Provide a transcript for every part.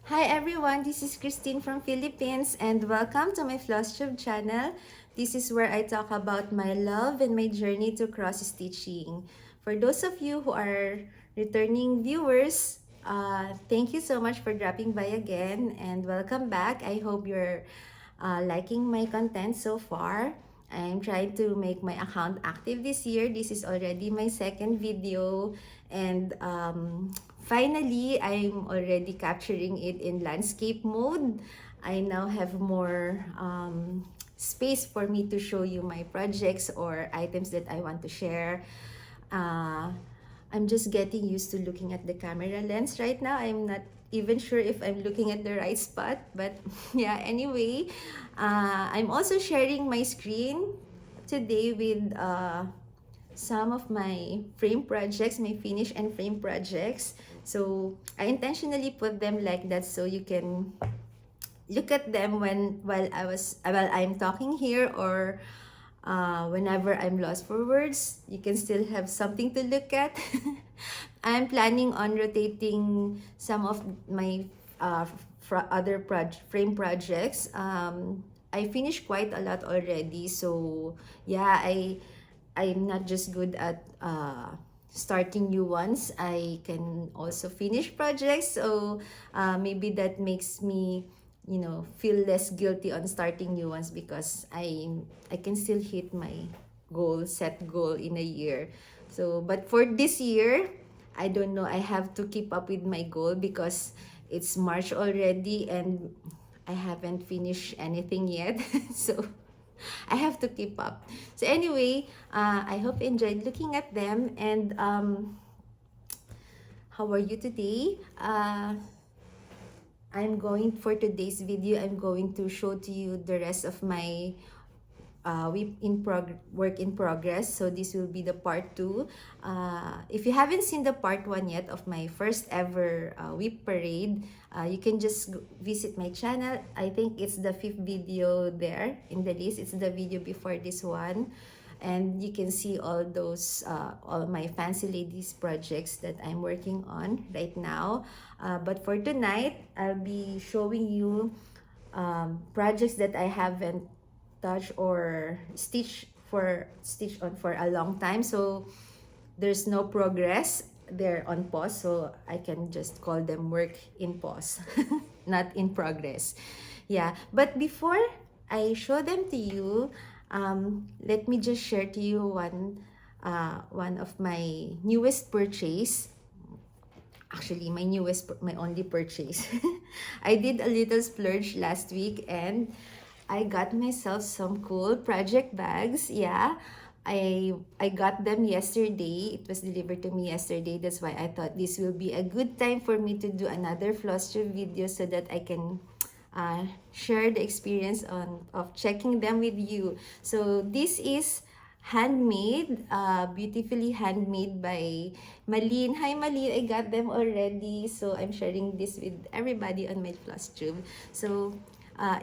Hi everyone, this is Christine from Philippines and welcome to my FlossTube channel. This is where I talk about my love and my journey to cross stitching. For those of you who are returning viewers, thank you so much for dropping by again and welcome back. I hope you're liking my content so far. I'm trying to make my account active this year. This is already my second video and finally, I'm already capturing it in landscape mode. I now have more space for me to show you my projects or items that I want to share. Uh, I'm just getting used to looking at the camera lens right now. I'm not even sure if I'm looking at the right spot, but yeah, anyway, I'm also sharing my screen today with some of my frame projects, my finish and frame projects. So I intentionally put them like that so you can look at them while I'm talking here or whenever I'm lost for words, you can still have something to look at. I'm planning on rotating some of my other frame projects. I finished quite a lot already, so yeah, I'm not just good at starting new ones. I can also finish projects, so maybe that makes me feel less guilty on starting new ones because I can still hit my set goal in a year. So but for this year, I don't know, I have to keep up with my goal because it's March already and I haven't finished anything yet. So I have to keep up. So anyway, I hope you enjoyed looking at them. And how are you today? I'm going for today's video. I'm going to show to you the rest of my work in progress. So this will be the part 2. If you haven't seen the part 1 yet of my first ever WIP parade, you can just visit my channel. I think it's the 5th video there in the list. It's the video before this one. And you can see all those, all my fancy ladies projects that I'm working on right now. But for tonight, I'll be showing you projects that I haven't touch or stitch on for a long time, so there's no progress, they're on pause, so I can just call them work in pause, not in progress. Yeah, but before I show them to you, let me just share to you one of my newest purchase. Actually, my only purchase. I did a little splurge last week and I got myself some cool project bags. Yeah, I got them yesterday. It was delivered to me yesterday. That's why I thought this will be a good time for me to do another floss tube video so that I can share the experience of checking them with you. So this is handmade, beautifully handmade by Malin. Hi Malin, I got them already. So I'm sharing this with everybody on my floss tube. So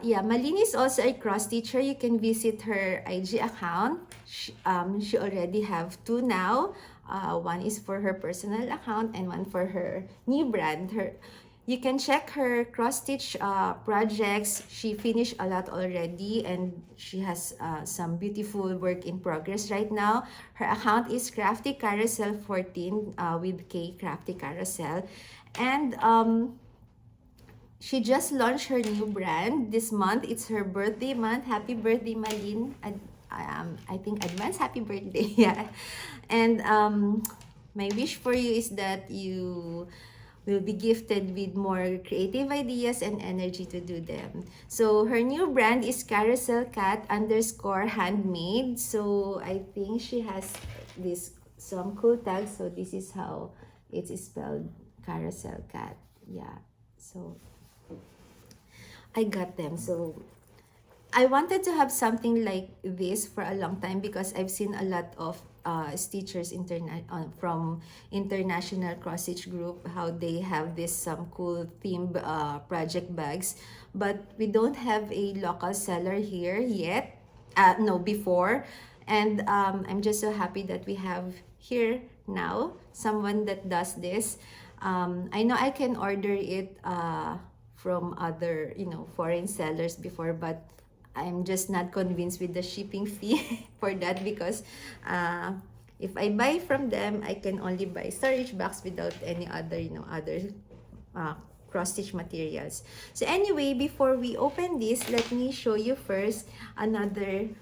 yeah, Malin is also a cross teacher. You can visit her IG account. She already have 2 now. One is for her personal account and one for her new brand. You can check her cross stitch projects. She finished a lot already and she has some beautiful work in progress right now. Her account is Crafty Carousel 14 with K, Crafty Carousel. And she just launched her new brand this month. It's her birthday month. Happy birthday, Malin. I think advance happy birthday. Yeah. And my wish for you is that you will be gifted with more creative ideas and energy to do them. So her new brand is Carousel Cat _ Handmade. So I think she has some cool tags. So this is how it's spelled, Carousel Cat. Yeah. So I got them. So I wanted to have something like this for a long time because I've seen a lot of stitchers from international cross stitch group, how they have this some cool themed project bags, but we don't have a local seller here yet. No, before, and I'm just so happy that we have here now someone that does this. I know I can order it from other, foreign sellers before, but I'm just not convinced with the shipping fee for that, because if I buy from them, I can only buy storage box without any other, other uh, cross-stitch materials. So anyway, before we open this, let me show you first another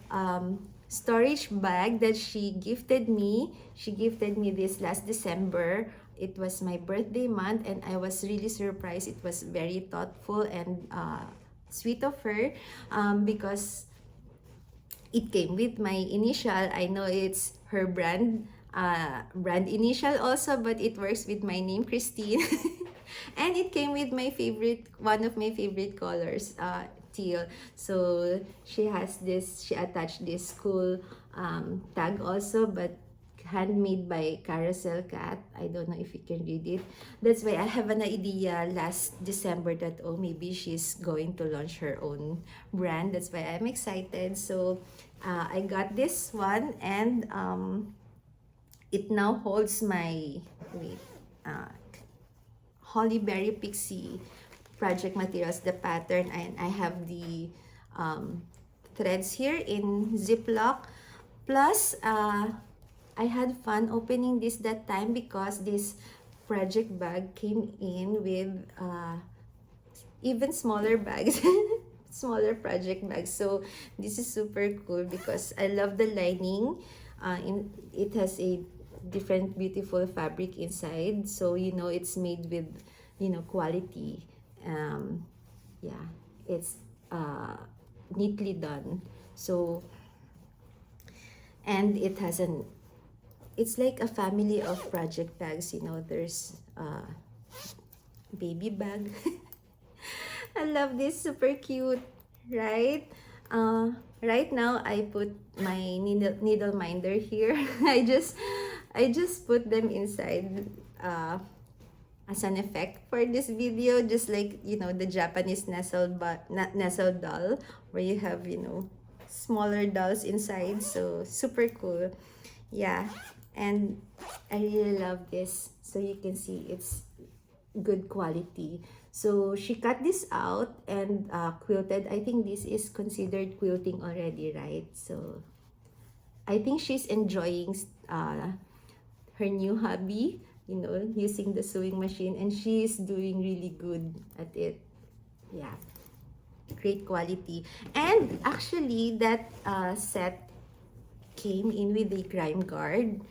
storage bag that she gifted me. She gifted me this last December. It was my birthday month, and I was really surprised. It was very thoughtful and sweet of her, because it came with my initial. I know it's her brand initial also, but it works with my name, Christine. And it came with my favorite, one of my favorite colors, teal. So she attached this cool tag also, but handmade by Carousel Cat. I don't know if you can read it. That's why I have an idea last December that, oh, maybe she's going to launch her own brand. That's why I'm excited. So I got this one, and it now holds my, Holly Berry Pixie project materials, the pattern, and I have the threads here in Ziploc. Plus, I had fun opening this that time because this project bag came in with even smaller bags, smaller project bags. So this is super cool because I love the lining. It has a different beautiful fabric inside, so it's made with quality. Yeah, it's neatly done. So, and it has it's like a family of project bags. There's baby bag. I love this, super cute, right? Right now I put my needle minder here. I just put them inside as an effect for this video, just like the Japanese nestle doll, where you have smaller dolls inside. So super cool. Yeah, and I really love this. So you can see it's good quality. So she cut this out and quilted. I think this is considered quilting already, right? So I think she's enjoying her new hobby, using the sewing machine, and she's doing really good at it. Yeah, great quality. And actually, that set came in with a grime guard.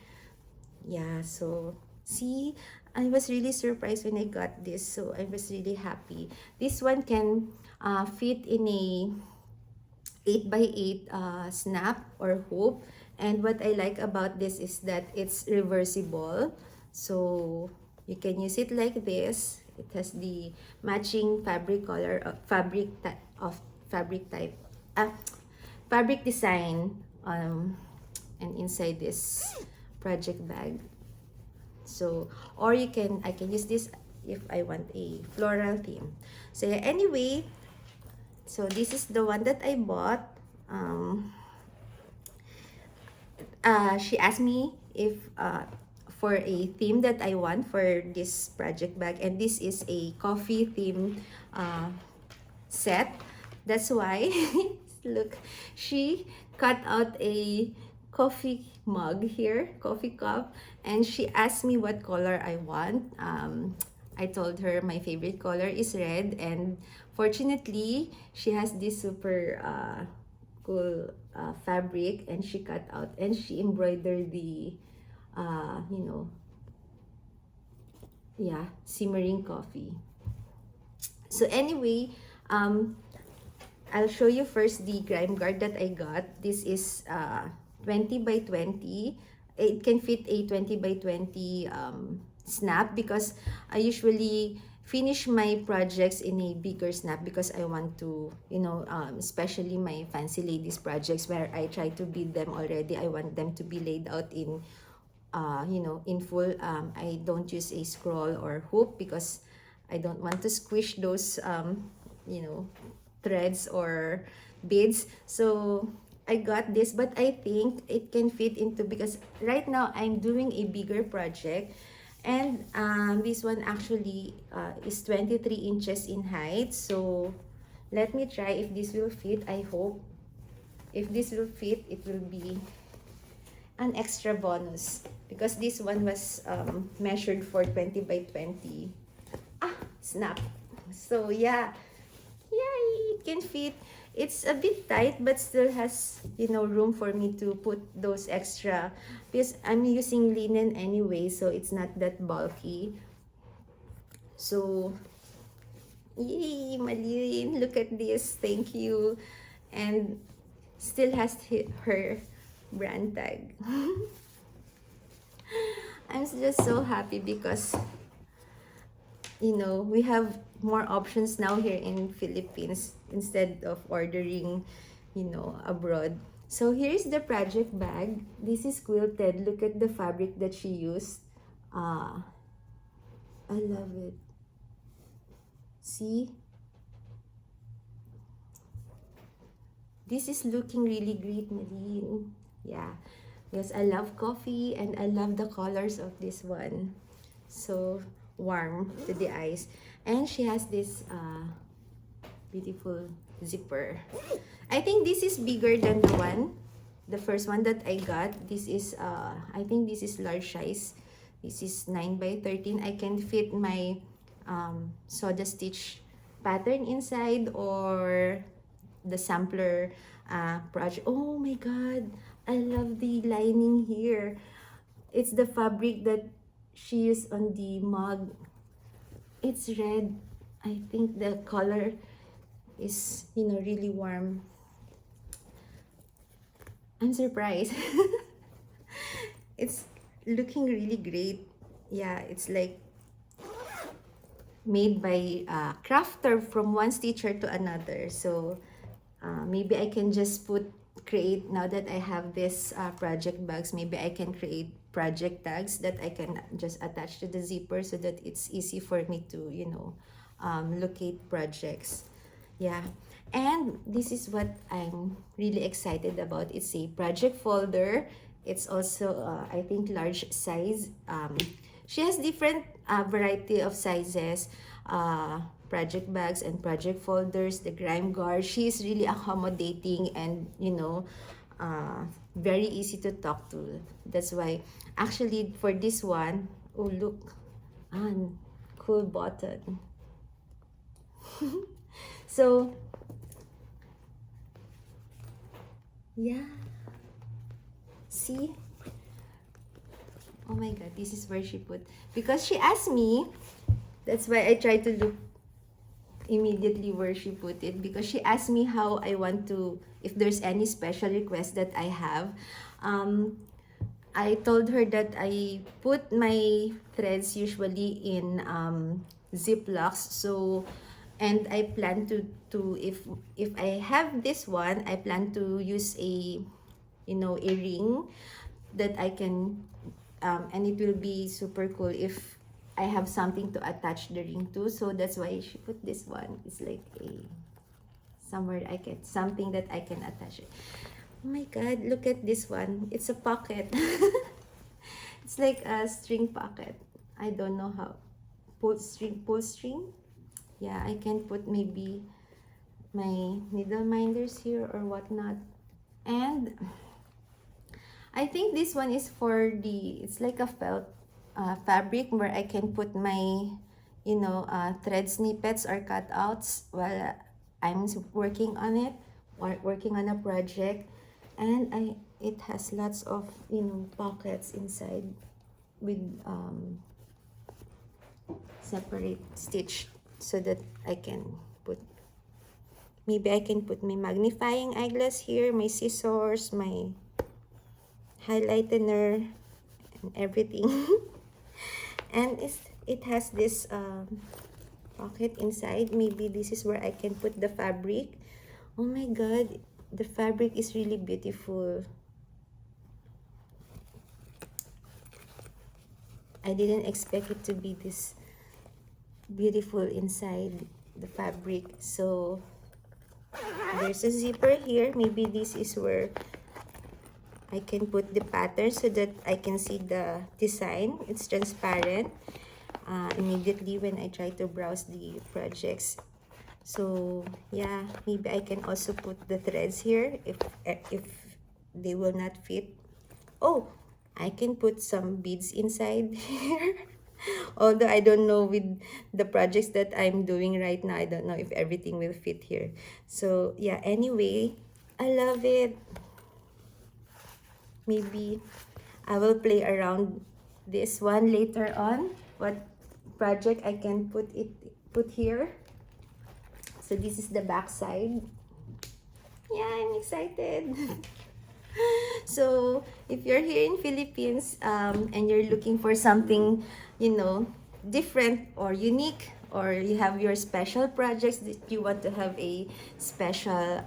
Yeah, so see, I was really surprised when I got this, so I was really happy. This one can fit in a 8x8 snap or hoop. And what I like about this is that it's reversible. So you can use it like this. It has the matching fabric color, fabric design, and inside this project bag. So, or I can use this if I want a floral theme. So yeah, anyway, so this is the one that I bought. She asked me if for a theme that I want for this project bag, and this is a coffee theme set. That's why look, she cut out a coffee mug here, coffee cup, and she asked me what color I want. I told her my favorite color is red, and fortunately she has this super cool fabric, and she cut out and she embroidered the yeah, simmering coffee. So anyway, I'll show you first the grime guard that I got. This is 20 by 20. It can fit a 20 by 20 snap, because I usually finish my projects in a bigger snap because I want to, especially my fancy ladies projects where I try to bead them already. I want them to be laid out in, in full. I don't use a scroll or hoop because I don't want to squish those, threads or beads. So I got this, but I think it can fit into, because right now I'm doing a bigger project, And this one actually is 23 inches in height. So let me try if this will fit. I hope if this will fit, it will be an extra bonus because this one was measured for 20 by 20. Ah, snap. So yeah, it can fit. It's a bit tight but still has, you know, room for me to put those extra, because I'm using linen anyway, so it's not that bulky. So yay, Malin, look at this, thank you. And still has her brand tag. I'm just so happy because, you know, we have more options now here in Philippines instead of ordering, you know, abroad. So here's the project bag. This is quilted. Look at the fabric that she used. I love it. See? This is looking really great, Nadine. Yeah. Yes, I love coffee and I love the colors of this one. So warm to the eyes. And she has this beautiful zipper. I think this is bigger than the first one that I got. This is I think this is large size. This is 9 by 13. I can fit my soda stitch pattern inside or the sampler project. Oh my god, I love the lining here. It's the fabric that she used on the mug. It's red. I think the color is, you know, really warm. I'm surprised. It's looking really great. Yeah, it's like made by crafter from one stitcher to another. So maybe I can just create, now that I have this project bags, maybe I can create project tags that I can just attach to the zipper so that it's easy for me to, you know, locate projects. Yeah, and this is what I'm really excited about. It's a project folder. It's also I think large size. She has different variety of sizes, project bags and project folders, the grime guard. She is really accommodating and, you know, very easy to talk to. That's why actually for this one, oh look, cool button. So yeah, see, oh my god, this is where she put, because she asked me, that's why I tried to look immediately where she put it, because she asked me how I want to, if there's any special request that I have. I told her that I put my threads usually in ziplocs. So, and I plan to if I have this one, I plan to use a, you know, a ring that I can and it will be super cool if I have something to attach the ring to. So that's why she put this one. It's like a somewhere I can, something that I can attach it. Oh my god, look at this one. It's a pocket. It's like a string pocket. I don't know how. Pull string. Yeah, I can put maybe my needle minders here or whatnot. And I think this one is for the, it's like a felt fabric where I can put my, you know, thread snippets or cutouts while I'm working on it or working on a project. And it has lots of, you know, pockets inside with separate stitch so that I can put, maybe I can put my magnifying eyeglass here, my scissors, my highlightener and everything. And it has this pocket inside. Maybe this is where I can put the fabric. Oh my god, the fabric is really beautiful. I didn't expect it to be this beautiful inside the fabric. So there's a zipper here. Maybe this is where I can put the pattern so that I can see the design. It's transparent immediately when I try to browse the projects. So yeah, maybe I can also put the threads here if they will not fit. Oh, I can put some beads inside here. Although I don't know with the projects that I'm doing right now, I don't know if everything will fit here. So yeah, anyway, I love it. Maybe I will play around this one later on. What project I can put here. So this is the back side. Yeah, I'm excited. So if you're here in Philippines and you're looking for something, different or unique, or you have your special projects that you want to have a special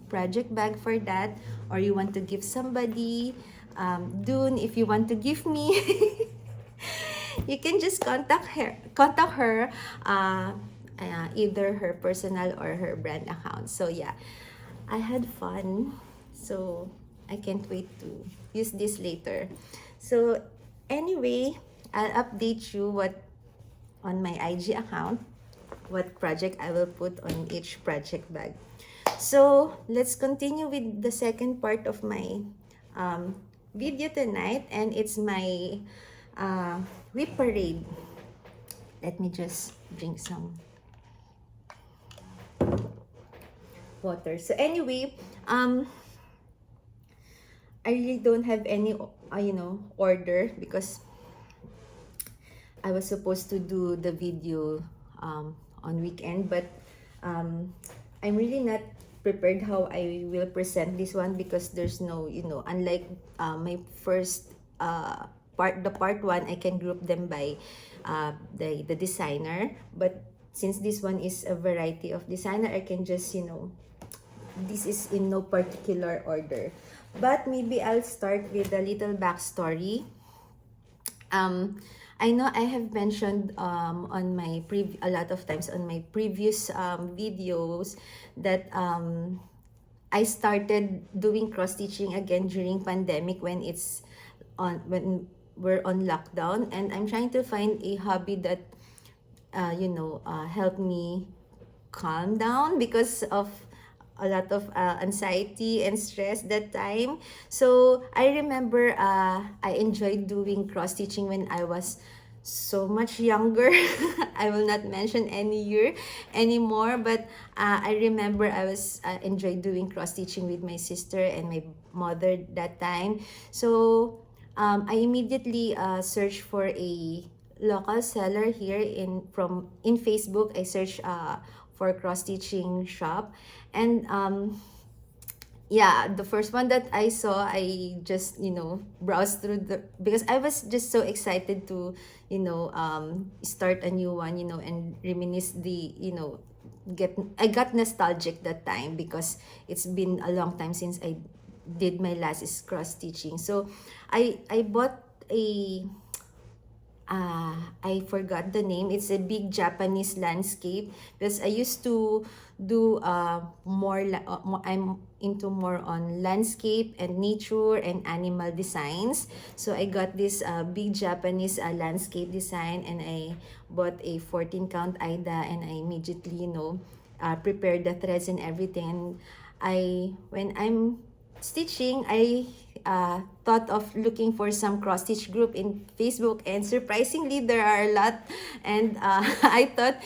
project bag for that, or you want to give somebody, Dune, if you want to give me, you can just contact her either her personal or her brand account. So yeah, I had fun. So I can't wait to use this later. So anyway, I'll update you what on my IG account, what project I will put on each project bag. So let's continue with the second part of my video tonight, and it's my WIP parade. Let me just drink some water. So anyway, I really don't have any, order because I was supposed to do the video on weekend, but I'm really not prepared how I will present this one because there's no, unlike my first part one, I can group them by the designer, but since this one is a variety of designer, I can just, this is in no particular order. But maybe I'll start with a little backstory. I know I have mentioned on my a lot of times on my previous videos that I started doing cross stitching again during pandemic when we're on lockdown, and I'm trying to find a hobby that help me calm down because of a lot of anxiety and stress that time. So I remember I enjoyed doing cross stitching when I was so much younger. I will not mention any year anymore, but I remember I was enjoyed doing cross stitching with my sister and my mother that time. So I immediately searched for a local seller here in Facebook. I searched for cross stitching shop, and yeah, the first one that I saw, I just browsed through because I was just so excited to start a new one, and reminisce the I got nostalgic that time because it's been a long time since I did my last is cross stitching. So I bought a I forgot the name. It's a big Japanese landscape because I used to do I'm into more on landscape and nature and animal designs. So I got this big Japanese landscape design, and I bought a 14 count Aida, and I immediately prepared the threads and everything. And when I'm stitching, I thought of looking for some cross stitch group in Facebook, and surprisingly there are a lot, and I thought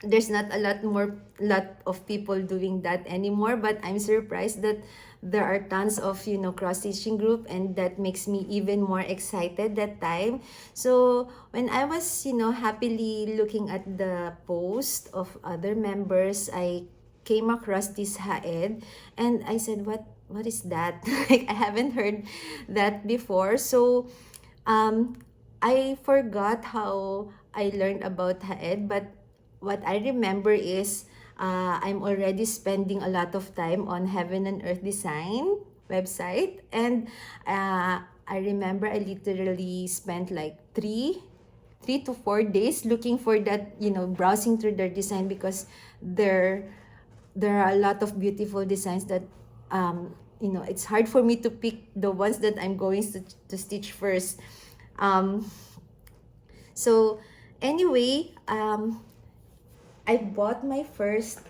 there's not a lot of people doing that anymore, but I'm surprised that there are tons of cross stitching group, and that makes me even more excited that time. So when I was happily looking at the post of other members, I came across this haed, and I said, what is that? Like, I haven't heard that before. So I forgot how I learned about haed, but what I remember is I'm already spending a lot of time on Heaven and Earth Design website, and I remember I literally spent like 3 to 4 days looking for that, browsing through their design, because there are a lot of beautiful designs that it's hard for me to pick the ones that I'm going to stitch first. Um, so anyway, I bought my first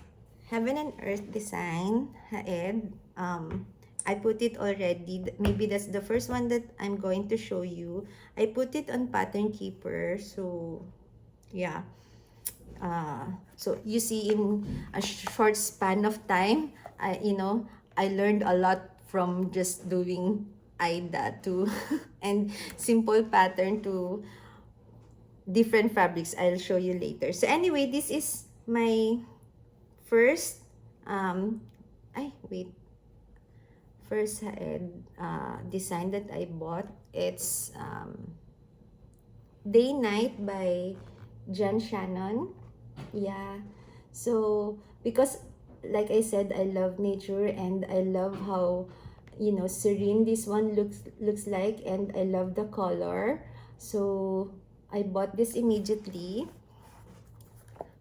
Heaven and Earth design, Haed. I put it already. Maybe that's the first one that I'm going to show you. I put it on Pattern Keeper. So, yeah. So you see, in a short span of time, I learned a lot from just doing AIDA to and simple pattern to different fabrics. I'll show you later. So anyway, this is my first wait, first design that I bought. It's Day Night by Shaman. Yeah. So because like I said, I love nature and I love how serene this one looks like, and I love the color. So I bought this immediately.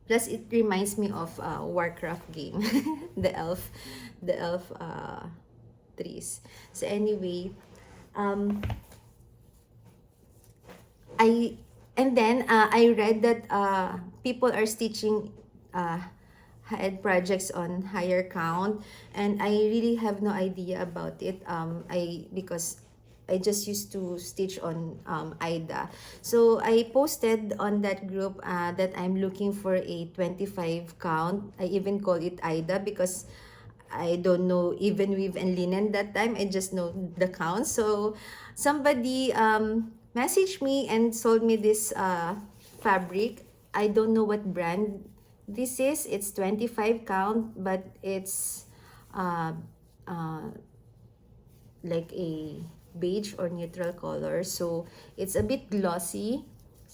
Plus it reminds me of Warcraft game, the elf trees. So anyway, um I and then I read that people are stitching head projects on higher count, and I really have no idea about it. Because I just used to stitch on AIDA. So I posted on that group that I'm looking for a 25 count. I even call it AIDA because I don't know even weave and linen that time. I just know the count. So somebody messaged me and sold me this fabric. I don't know what brand this is. It's 25 count, but it's uh, uh, like a beige or neutral color. So it's a bit glossy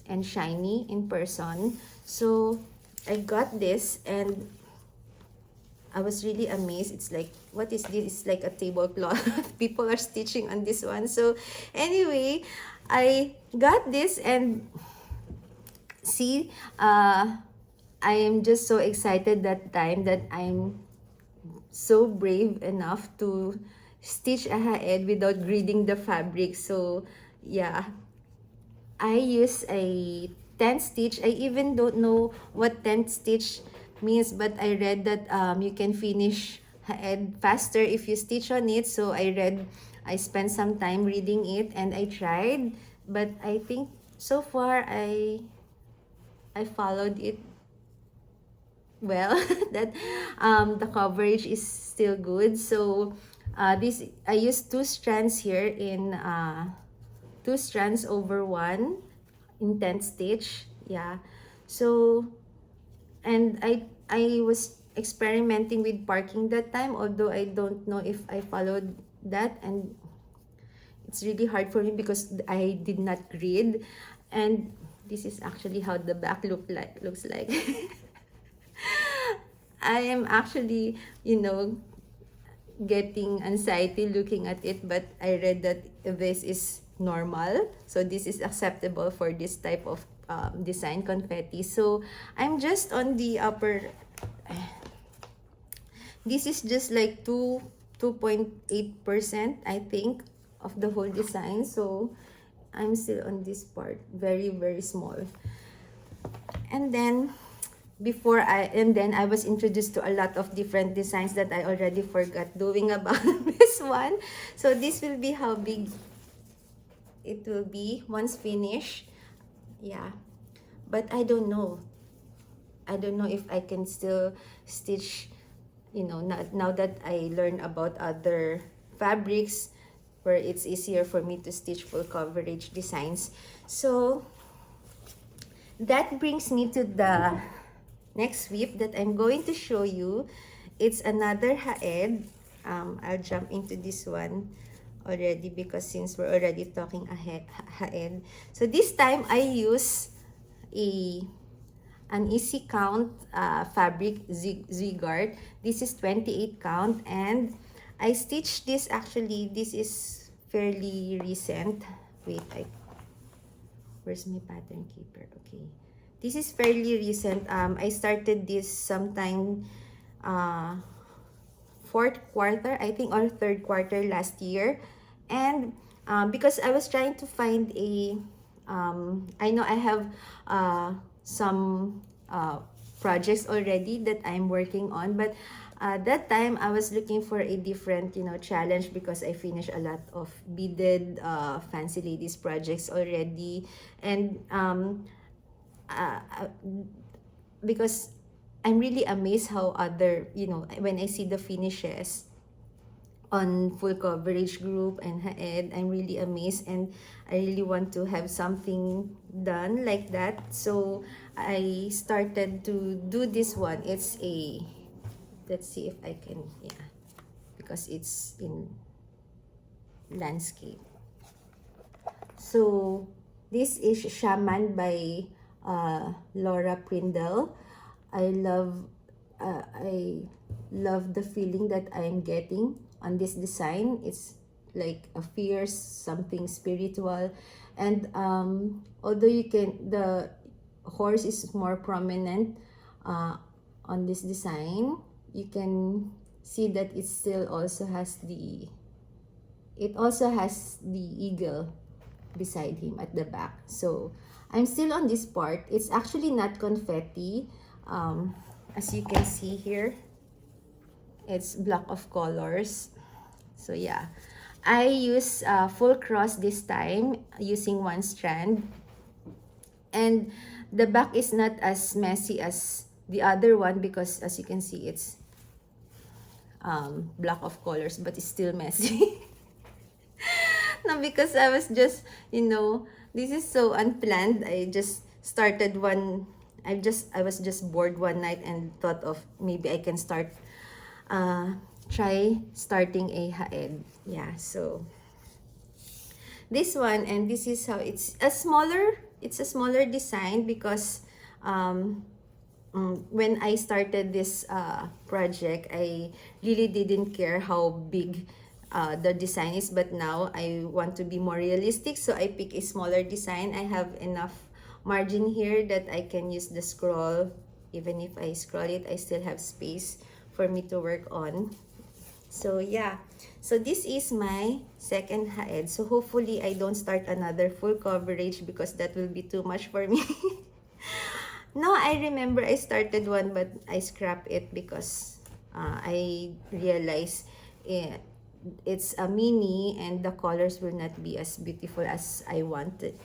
and shiny in person. So I got this and I was really amazed. It's like, what is this? It's like a tablecloth. People are stitching on this one. So anyway, I got this and see, I am just so excited that time that I'm so brave enough to stitch a head without reading the fabric. So yeah, I use a 10th stitch. I even don't know what 10th stitch means, but I read that you can finish head faster if you stitch on it. So I spent some time reading it and I tried, but I think so far I followed it well. That the coverage is still good. So this I used two strands here in two strands over one in 10th stitch. Yeah. So and I was experimenting with parking that time, although I don't know if I followed that, and it's really hard for me because I did not read. And this is actually how the back looks like. I am actually, getting anxiety looking at it, but I read that this is normal. So this is acceptable for this type of design confetti. So I'm just on the upper, this is just like 2.8%, I think, of the whole design. So I'm still on this part, very, very small. And then I was introduced to a lot of different designs that I already forgot doing about this one. So this will be how big it will be once finished. Yeah, but I don't know if I can still stitch, now that I learned about other fabrics where it's easier for me to stitch full coverage designs. So that brings me to the next WIP that I'm going to show you. It's another haed. I'll jump into this one already because since we're already talking haed. So this time I use an easy count fabric Zigart. This is 28 count, and I stitched this, actually this is fairly recent. Wait, where's my pattern keeper? Okay, this is fairly recent. I started this sometime 4 fourth quarter, I think, or third quarter last year. And because I was trying to find a, I know I have some projects already that I'm working on, but that time I was looking for a different, challenge, because I finished a lot of beaded fancy ladies projects already. And uh, uh, because I'm really amazed how other, when I see the finishes on full coverage group and Haed, I'm really amazed, and I really want to have something done like that. So I started to do this one. It's a, let's see if I can, yeah, because it's in landscape. So this is Shaman by Laura Prindle. I love the feeling that I'm getting on this design. It's like a fierce, something spiritual, and although the horse is more prominent on this design, you can see that it also has the eagle beside him at the back. So I'm still on this part. It's actually not confetti. As you can see here, it's block of colors. So yeah, I use full cross this time using one strand, and the back is not as messy as the other one, because as you can see, it's block of colors, but it's still messy. No, because I was just, this is so unplanned. I just started one. I was just bored one night and thought of maybe I can try starting a haed. Yeah, so this one, and this is how it's a smaller design, because when I started this project, I really didn't care how big the design is, but now I want to be more realistic, so I pick a smaller design. I have enough margin here that I can use the scroll. Even if I scroll it, I still have space for me to work on. So yeah, so this is my second haed. So hopefully I don't start another full coverage, because that will be too much for me. No, I remember I started one, but I scrapped it because I realized it's a mini and the colors will not be as beautiful as I wanted.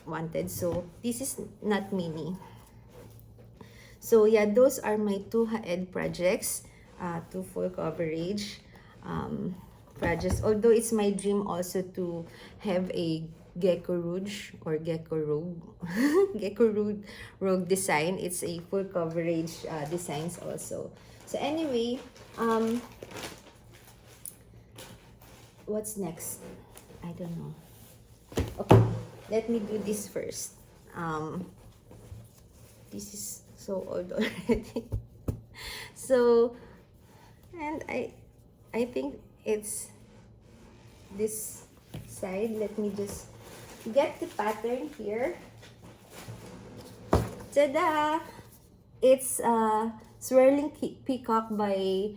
So this is not mini. So yeah, those are my two haed projects, two full coverage projects. Although it's my dream also to have a gecko rouge or gecko rogue rogue design. It's a full coverage designs also. So anyway, what's next? I don't know. Okay, let me do this first. This is so old already. So, and I think it's this side. Let me just get the pattern here. Ta-da! It's Swirling Peacock by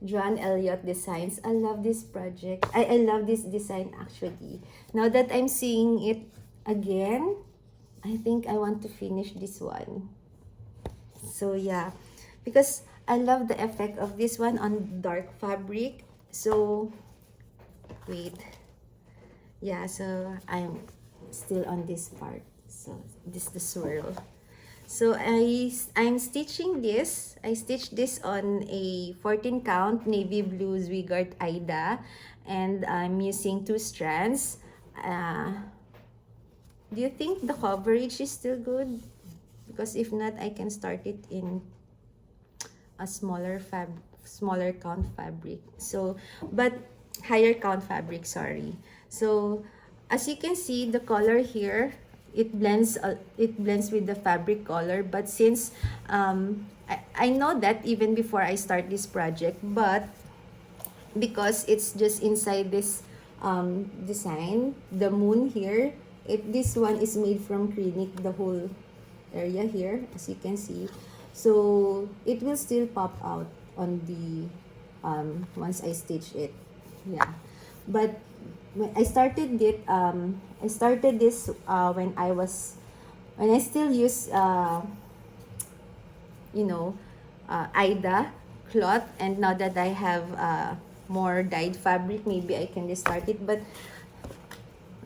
John Elliott Designs. I love this project. I love this design actually. Now that I'm seeing it again, I think I want to finish this one. So yeah, because I love the effect of this one on dark fabric. So wait, yeah, so I'm still on this part. So this is the swirl. So I'm stitching this. I stitched this on a 14 count navy blue Zwigart Aida, and I'm using 2 strands. Do you think the coverage is still good? Because if not, I can start it in a smaller count fabric. So, but higher count fabric, sorry. So, as you can see, the color here, it blends with the fabric color. But since I know that even before I start this project, but because it's just inside this design, the moon here, this one is made from clinic, the whole area here, as you can see. So it will still pop out on the once I stitch it. Yeah, but when I started this when I still use you know, Aida cloth, and now that I have more dyed fabric, maybe I can restart it. But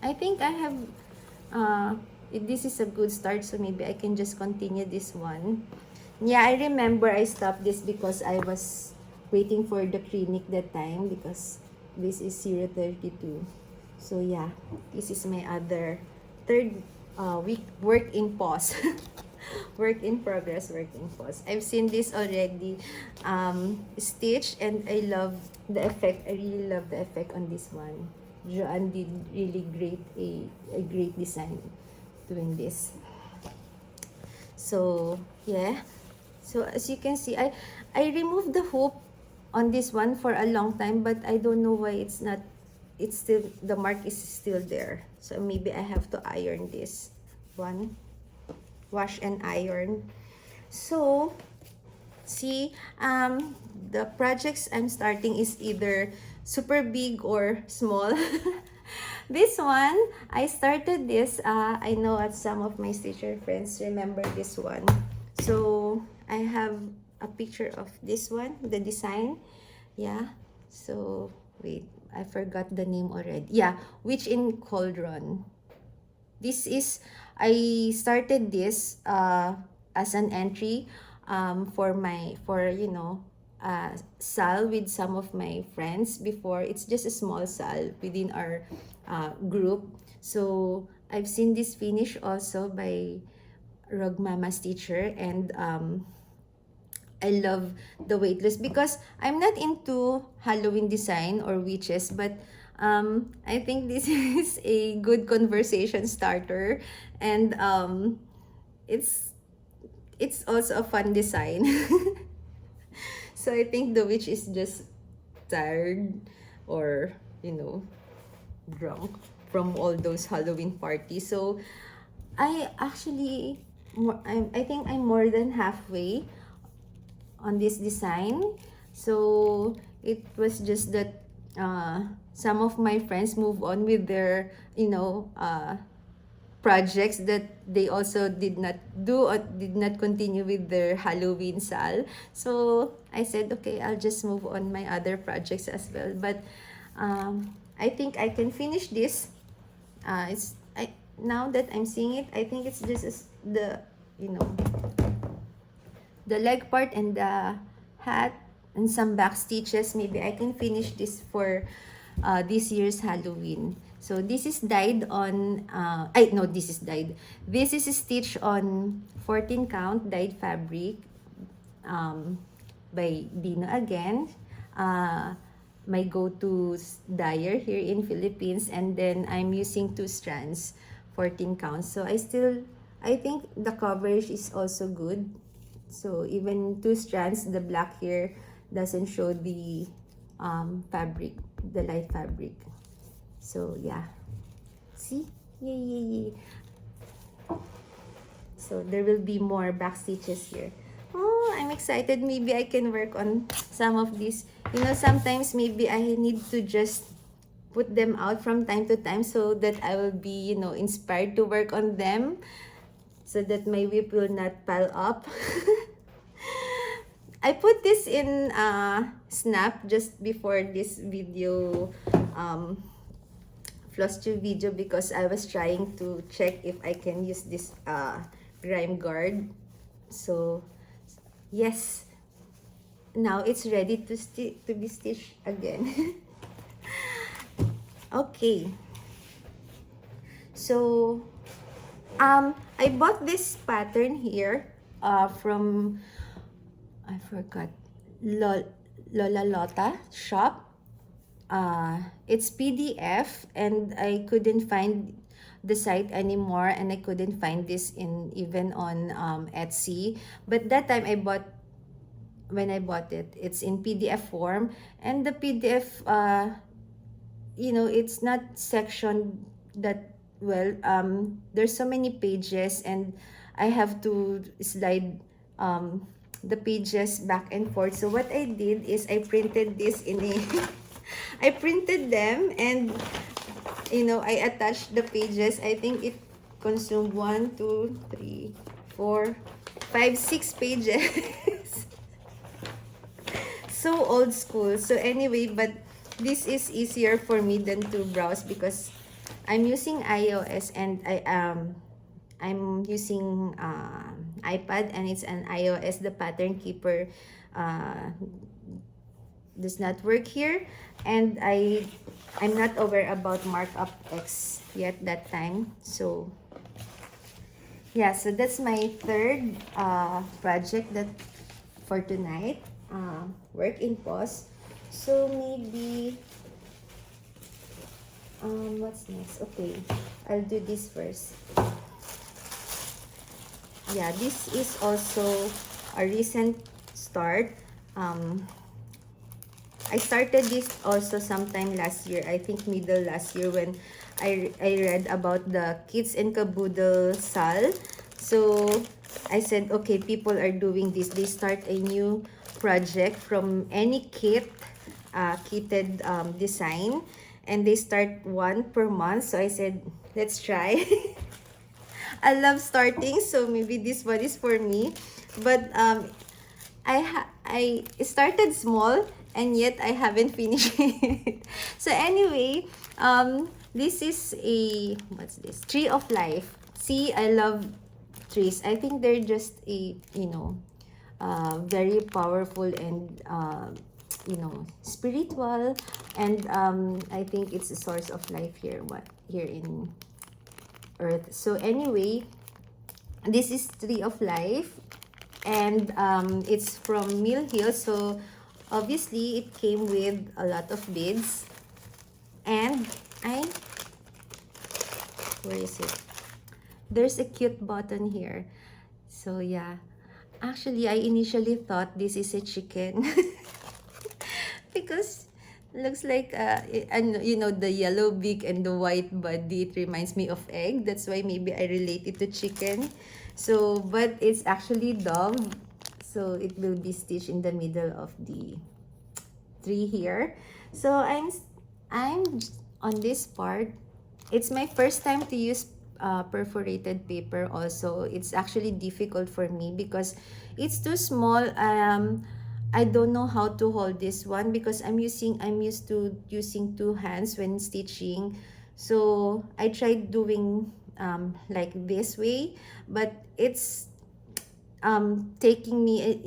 I think I have this is a good start, so maybe I can just continue this one. Yeah, I remember I stopped this because I was waiting for the clinic that time, because this is 032. So yeah, this is my other third week work in pause. Work in progress, work in pause. I've seen this already stitched, and I love the effect. I really love the effect on this one. Joanne did really a great design doing this. So yeah, so as you can see, I removed the hoop on this one for a long time, but I don't know why it's not, it's still, the mark is still there. So maybe I have to iron this one, wash and iron. So see, the projects I'm starting is either super big or small. This one, I started this, I know at some of my stitcher friends remember this one. So I have a picture of this one, the design. Yeah, so wait, I forgot the name already. Yeah, Witch in Cauldron. This is, I started this as an entry for you know, sal with some of my friends before. It's just a small sal within our group. So I've seen this finish also by Rog Mama's teacher, and I love the weightless, because I'm not into Halloween design or witches, but I think this is a good conversation starter, and it's also a fun design. So I think the witch is just tired, or you know, drunk from all those Halloween parties. So I actually I think I'm more than halfway on this design. So it was just that some of my friends move on with their, you know, projects that they also did not do or did not continue with their Halloween sal. So I said, okay, I'll just move on my other projects as well. But I think I can finish this. Now that I'm seeing it, I think it's just the, you know, the leg part and the hat and some back stitches. Maybe I can finish this for this year's Halloween. So this is dyed on no, this is dyed, this is stitched on 14 count dyed fabric by Dino again, my go-to dyer here in Philippines. And then I'm using 2 strands, 14 counts. So I think the coverage is also good. So even 2 strands, the black here doesn't show the fabric, the light fabric. So yeah, see, yay, yay, yay. So there will be more back stitches here. Oh, I'm excited. Maybe I can work on some of these. You know, sometimes maybe I need to just put them out from time to time, so that I will be, you know, inspired to work on them, so that my WIP will not pile up. I put this in Snap just before this video, floss tube video, because I was trying to check if I can use this grime guard. So yes, now it's ready to be stitched again. Okay, so I bought this pattern here from, I forgot, Lola Lota shop. It's PDF, and I couldn't find the site anymore, and I couldn't find this in even on Etsy. But that time when I bought it, it's in PDF form, and the PDF, you know, it's not sectioned that well. There's so many pages, and I have to slide the pages back and forth. So what I did is I printed this in a I printed them, and I attached the pages. I think it consumed 1, 2, 3, 4, 5, 6 pages. So old school. So anyway, but this is easier for me than to browse because I'm using iOS, and I'm using iPad, and it's an iOS. The pattern keeper does not work here, and I'm not aware about markup X yet that time. So yeah, so that's my third project that for tonight. Work in pause. So maybe what's next? Okay, I'll do this first. Yeah, this is also a recent start. I started this also sometime last year. I think middle last year, when I read about the Kids and Caboodle Sal. So I said, okay, people are doing this. They start a new project from any kitted design, and they start one per month. So I said, let's try. I love starting, so maybe this one is for me. But I started small, and yet I haven't finished it. So anyway, this is a, what's this? Tree of Life. See, I love trees. I think they're just a, very powerful and spiritual, and I think it's a source of life here. Here in Earth. So anyway, this is Tree of Life, and it's from Mill Hill. So obviously it came with a lot of beads, and where is it? There's a cute button here. So yeah, actually I initially thought this is a chicken because looks like and the yellow beak and the white body, it reminds me of egg. That's why maybe I relate it to chicken. So but it's actually dove, so it will be stitched in the middle of the tree here. So I'm on this part. It's my first time to use perforated paper. Also, it's actually difficult for me because it's too small. I don't know how to hold this one because I'm used to using two hands when stitching. So I tried doing like this way, but it's taking me,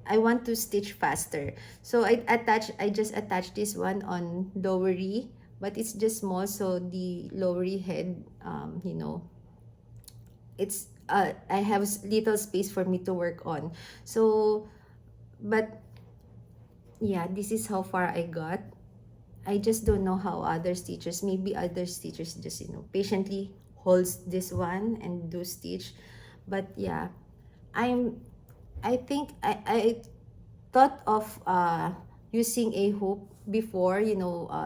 I want to stitch faster. So I just attach this one on lowery, but it's just small, so the lowery head, it's I have little space for me to work on. So but yeah, this is how far I got. I just don't know how others teachers, maybe other teachers just patiently holds this one and do stitch. But yeah, I think I thought of using a hook before,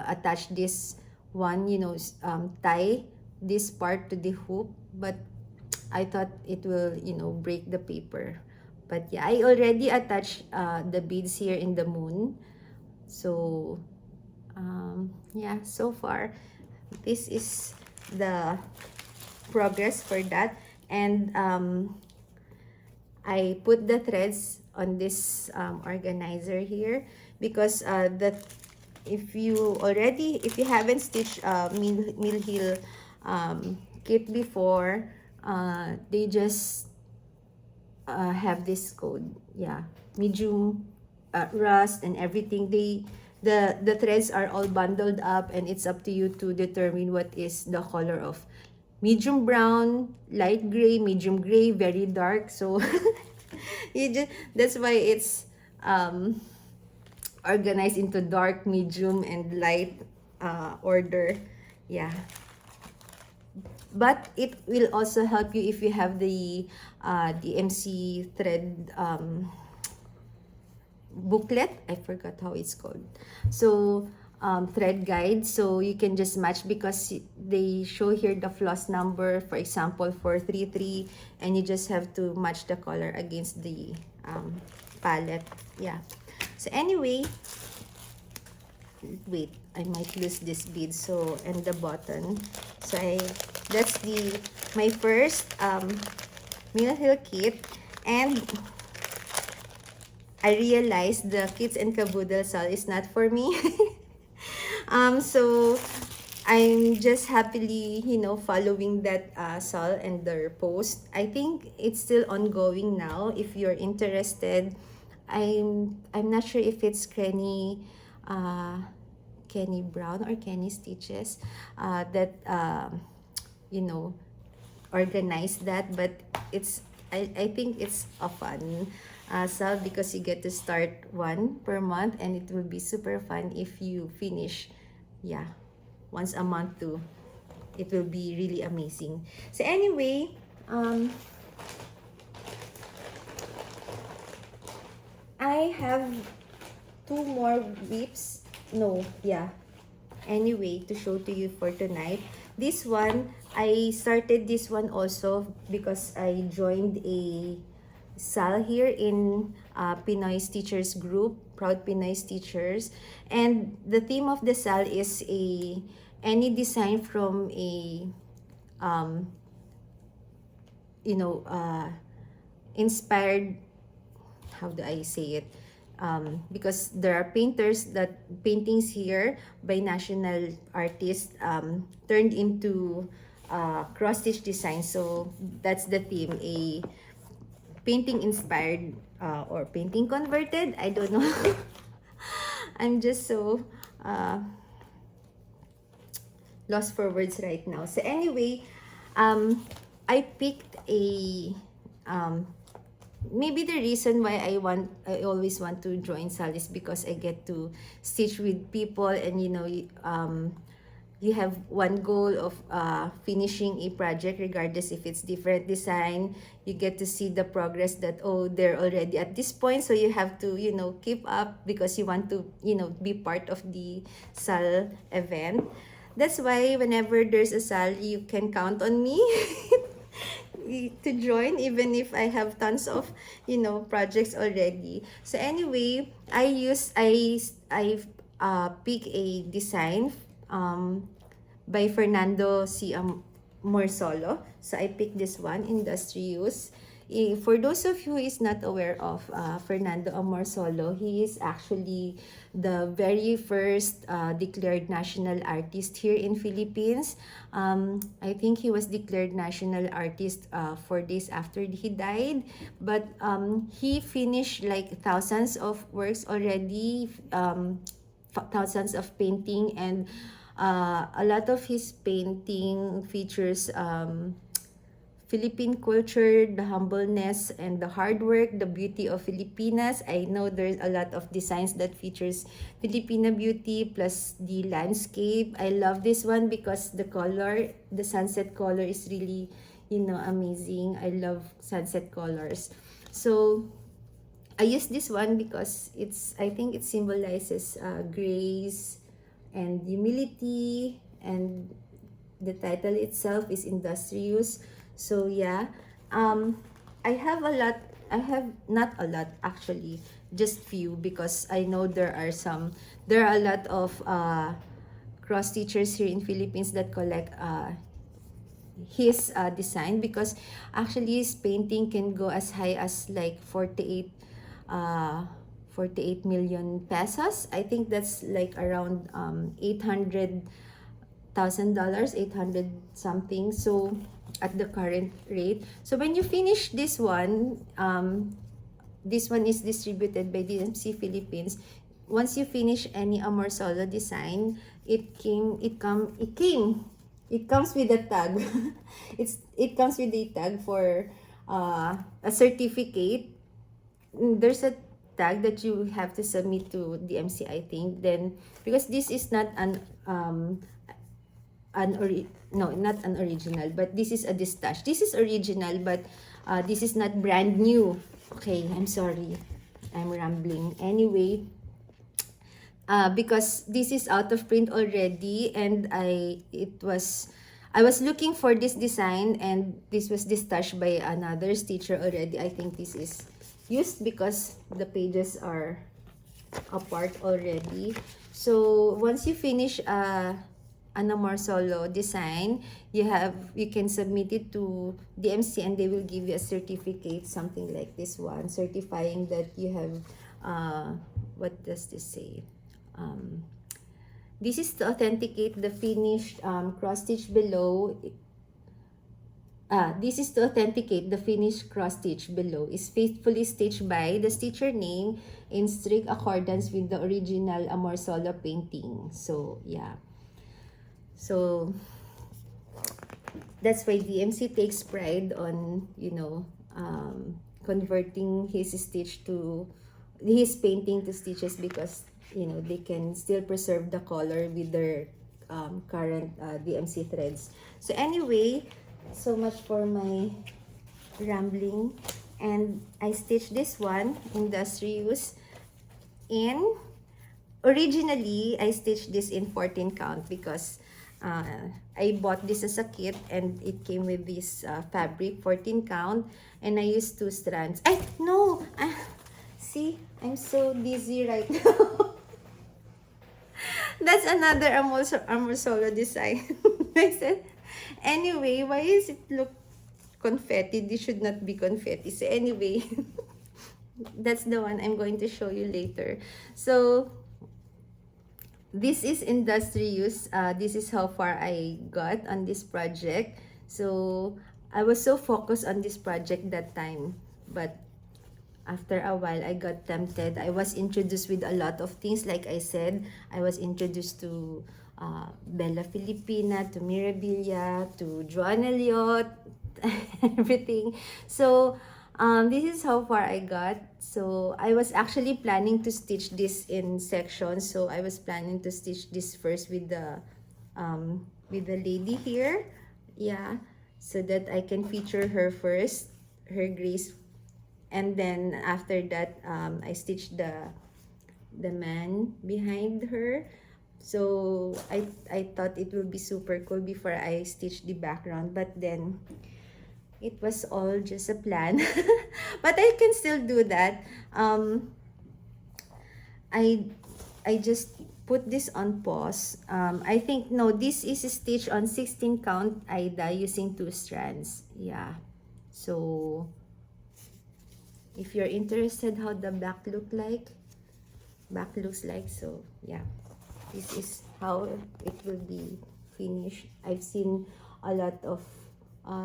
attach this one, tie this part to the hoop, but I thought it will, break the paper. But yeah, I already attached the beads here in the moon. So yeah, so far this is the progress for that. And I put the threads on this organizer here because if you haven't stitched Mill Hill kit before, they just have this code. Yeah, medium rust and everything. The threads are all bundled up, and it's up to you to determine what is the color of medium brown, light gray, medium gray, very dark. So that's why it's organized into dark, medium, and light order. Yeah, but it will also help you if you have the MC thread booklet. I forgot how it's called. So thread guide, so you can just match because they show here the floss number, for example 433, and you just have to match the color against the palette. Yeah, so anyway, wait, I might lose this bead, so, and the button. So that's my first Mill Hill kit, and I realized the Kits and Caboodle Sal is not for me. So I'm just happily, following that Sal and their post. I think it's still ongoing now. If you're interested, I'm not sure if it's Kenny Brown or Kenny Stitches that you know organized that, but I think it's a fun sale because you get to start one per month, and it will be super fun if you finish, yeah, once a month too. It will be really amazing. So anyway, I have two more WIPs. No, yeah. Anyway, to show to you for tonight. This one, I started this one also because I joined a SAL here in Pinoy Teachers Group, Proud Pinoy Teachers. And the theme of the SAL is any design from a, inspired, how do I say it? Because there are paintings here by national artists turned into cross-stitch design. So that's the theme, a painting inspired or painting converted. I don't know. I'm just so lost for words right now. So anyway, I picked a maybe the reason why I always want to join SAL is because I get to stitch with people, and you have one goal of finishing a project regardless if it's different design. You get to see the progress that, oh, they're already at this point, so you have to keep up because you want to be part of the SAL event. That's why whenever there's a SAL, you can count on me to join, even if I have tons of projects already. So anyway, I pick a design by Fernando C. Amorsolo. So I picked this one, Industrious. For those of you who is not aware of Fernando Amorsolo, he is actually the very first declared national artist here in Philippines. I think he was declared national artist 4 days after he died, but he finished like thousands of works already, thousands of painting, and a lot of his painting features Philippine culture, the humbleness and the hard work, the beauty of Filipinas. I know there's a lot of designs that features Filipina beauty plus the landscape. I love this one because the color, the sunset color is really, amazing. I love sunset colors. So I use this one because I think it symbolizes grace and humility, and the title itself is Industrious. So yeah, I have not a lot actually, just few, because I know there are a lot of cross stitchers here in Philippines that collect his design, because actually his painting can go as high as like 48 million pesos. I think that's like around $800,000, 800 something, so at the current rate. So when you finish this one is distributed by DMC Philippines. Once you finish any Amorsolo design, it comes with a tag. It comes with a tag for a certificate. There's a tag that you have to submit to DMC, I think. Then because this is not not an original, but this is a distache. This is original, but this is not brand new. Okay, I'm sorry, I'm rambling. Anyway, because this is out of print already, and I was looking for this design, and this was dispatched by another stitcher already. I think this is used because the pages are apart already. So once you finish an Amorsolo design, you can submit it to DMC, and they will give you a certificate, something like this one, certifying that you have what does this say? This is to authenticate the finished cross stitch below. This is to authenticate the finished cross stitch below is faithfully stitched by the stitcher name in strict accordance with the original Amorsolo painting. So yeah. So that's why DMC takes pride on, converting his painting to stitches, because they can still preserve the color with their current DMC threads. So anyway, so much for my rambling, and I stitched this one industrious in originally I stitched this in 14 count because I bought this as a kit, and it came with this fabric 14 count, and I used 2 strands. No, see, I'm so dizzy right now. That's another Amorsolo design. I said, anyway, why is it look confetti? This should not be confetti. So anyway, that's the one I'm going to show you later. So this is industrious. This is how far I got on this project. So I was so focused on this project that time, but after a while, I got tempted. I was introduced with a lot of things. Like I said, I was introduced to Bella Filipina, to Mirabilia, to Joan Elliot, everything. So this is how far I got. So I was actually planning to stitch this in sections. So I was planning to stitch this first with the lady here. Yeah, so that I can feature her first, her grace. And then after that, I stitched the man behind her. So I thought it would be super cool before I stitched the background, but then it was all just a plan. But I can still do that. I just put this on pause. I think, no, this is stitched on 16 count Aida using 2 strands. Yeah. So if you're interested how the back looks like, so yeah, this is how it will be finished. I've seen a lot of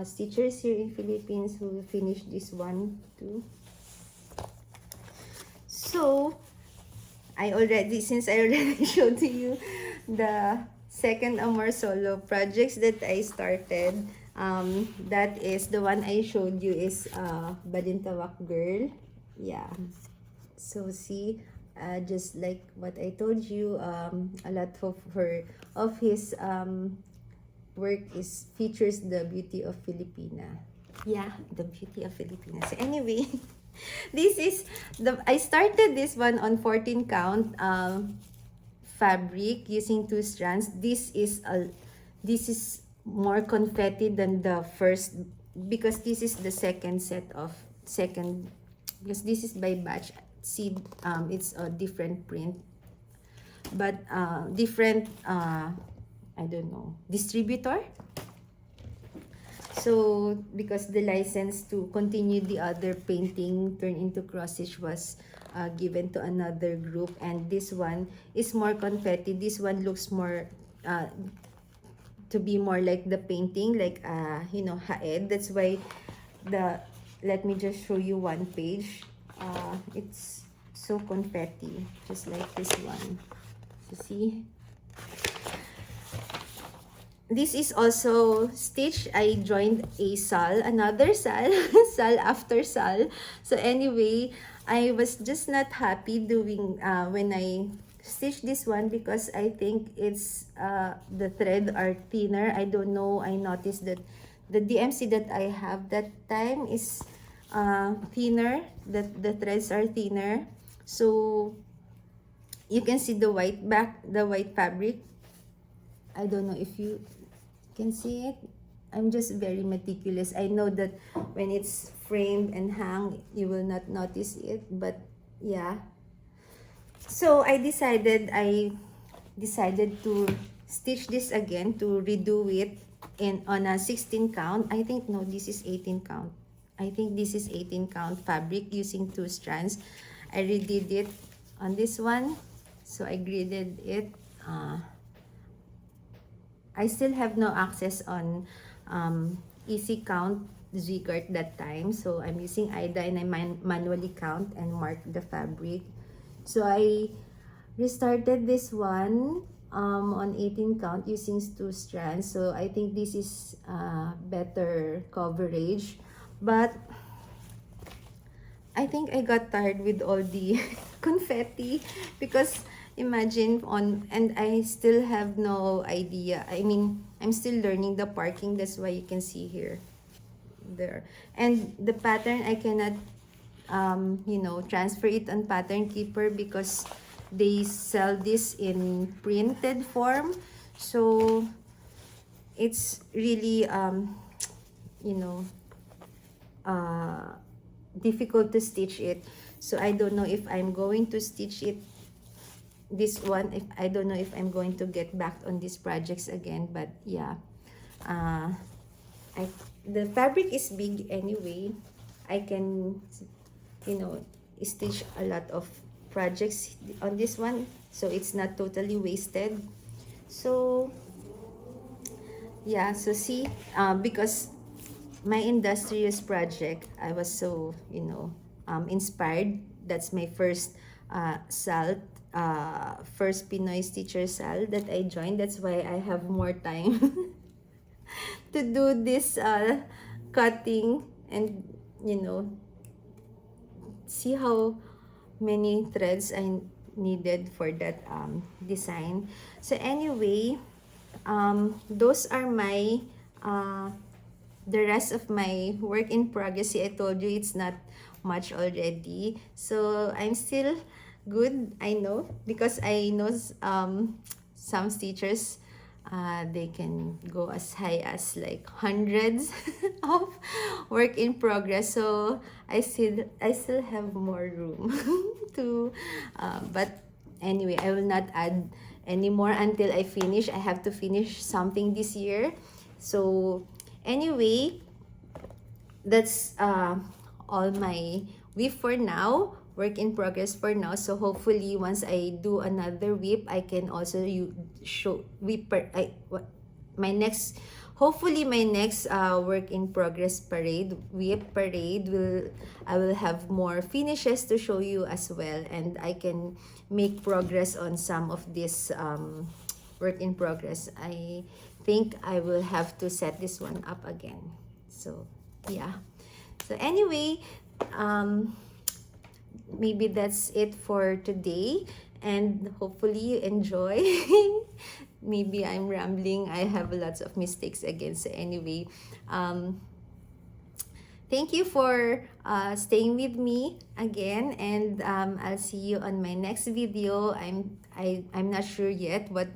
stitchers here in Philippines who finished this one too. So since I already showed to you the second Amorsolo projects that I started, that is the one I showed you is Balintawak Girl. Yeah. So see, just like what I told you, a lot of his work features the beauty of Filipina. Yeah, the beauty of Filipina. So anyway, I started this one on 14 count fabric using 2 strands. This is more confetti than the first, because this is the second because this is by batch. See, it's a different print, but different I don't know, distributor. So because the license to continue the other painting turn into cross stitch was given to another group, and this one is more confetti. This one looks more to be more like the painting, like haed. That's why let me just show you one page. It's so confetti, just like this one. You see, this is also stitch. I joined a sal, another sal, sal after sal. So anyway, I was just not happy doing when I stitched this one, because I think it's the thread are thinner. I don't know. I noticed that the DMC that I have that time is thinner. That the threads are thinner. So You can see the white fabric. I don't know if you can see it. I'm just very meticulous. I know that when it's framed and hung, you will not notice it, but yeah. So I decided to stitch this again, to redo it in on a 16 count. I think no, this is 18 count. I think this is 18 count fabric using 2 strands. I redid it on this one. So I gridded it. I still have no access on easy count Zigart that time. So I'm using IDA and I manually count and mark the fabric. So I restarted this one on 18 count using 2 strands. So I think this is better coverage. But I think I got tired with all the confetti because imagine and I still have no idea. I mean, I'm still learning the parking. That's why you can see here, there. And the pattern, I cannot, transfer it on Pattern Keeper because they sell this in printed form. So it's really, you know, difficult to stitch it. So I don't know if I'm going to stitch it this one. If I don't know if I'm going to get back on these projects again, but yeah, the fabric is big anyway. I can, stitch a lot of projects on this one, so it's not totally wasted. So yeah, so see, because my industrious project, I was so, inspired. That's my first SAL, first Pinoy Stitcher SAL that I joined. That's why I have more time to do this cutting and, see how many threads I needed for that design. So anyway, those are my the rest of my work in progress. See, I told you it's not much already. So I'm still good, I know, because I know some stitchers, they can go as high as like hundreds of work in progress. So I still have more room to, but anyway, I will not add anymore until I finish. I have to finish something this year. So anyway, that's all my WIP for now, work in progress for now. So hopefully once I do another WIP, I can also show WIP my next, hopefully my next work in progress parade, WIP parade, I will have more finishes to show you as well, and I can make progress on some of this work in progress. I think I will have to set this one up again. So yeah, so anyway, maybe that's it for today, and hopefully you enjoy. Maybe I'm rambling, I have lots of mistakes again. So anyway, thank you for staying with me again, and I'll see you on my next video. I'm not sure yet what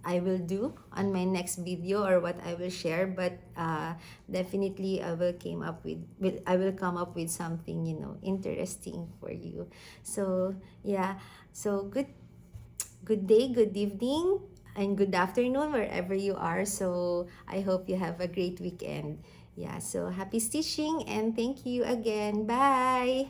I will do on my next video or what I will share, but definitely I will come up with something, interesting for you. So yeah, so good day, good evening, and good afternoon wherever you are. So I hope you have a great weekend. Yeah, so happy stitching and thank you again. Bye.